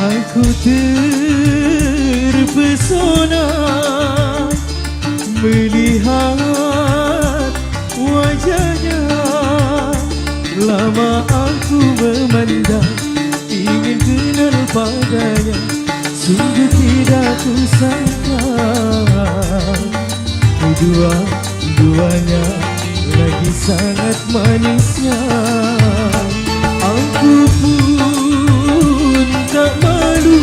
Aku terpesona melihat wajahnya. Lama aku memandang, ingin kenal padanya. Sungguh tidak kusangka kedua-duanya lagi sangat manisnya. Aku pun tak malu,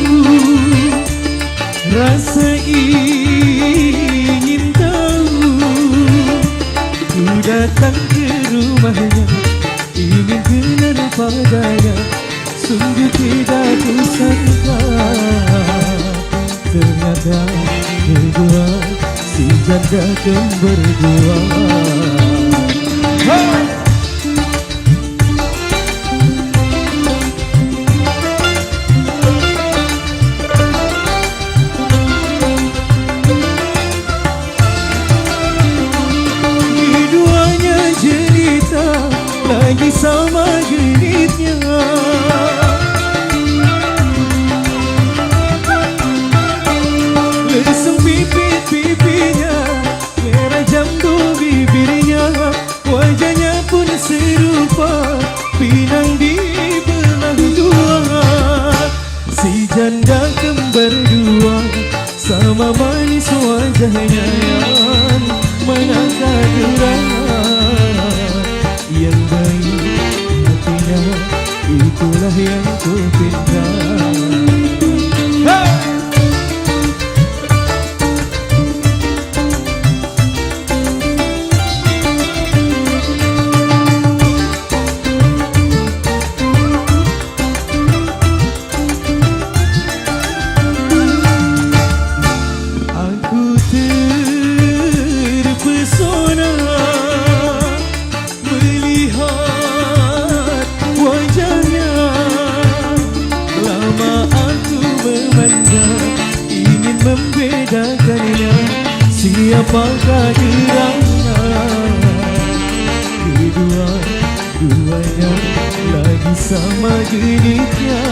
rasa ingin tahu. Ku datang ke rumahnya, ingin kenal padanya. Sungguh tidak kusangka ternyata kedua si janda kembar dua. Keduanya jelita lagi sama genitnya. Lesung pipit-pipitnya, merah jambu bibirnya. Wajahnya pun serupa pinang di belah dua. Si janda kembar dua, sama manis wajahnya. Yang manakah gerangan yang baik hatinya, itulah yang ku pinta. Membedakannya siapakah gerangan. Kedua-duanya lagi sama genitnya.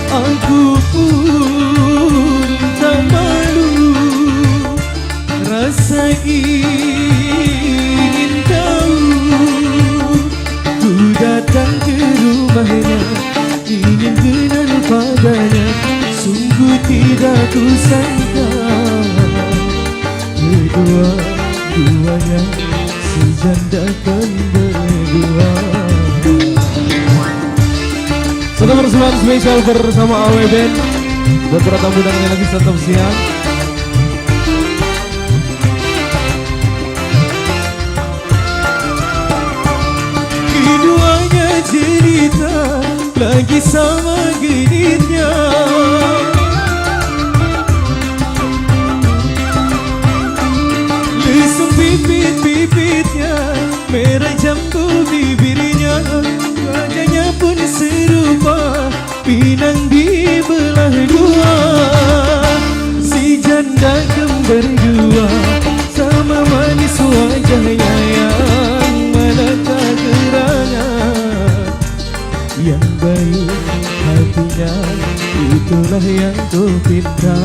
Aku pun tak malu, rasa ingin tahu. Ku datang ke rumahnya, ingin kenal padanya. Sungguh tidak kusangka kedua-duanya si janda kembar dua. Satu persembahan spesial bersama AW Band buat para tamu dan yang lagi tetap siang. Keduanya cerita lagi sama genitnya. Lesung pipit-pipitnya, merah jambu bibirnya. Wajahnya pun serupa pinang di belah dua. Si janda kembar dua, sama manis wajahnya. Yang manakah gerangan yang baik hatinya, itulah yang ku pinta.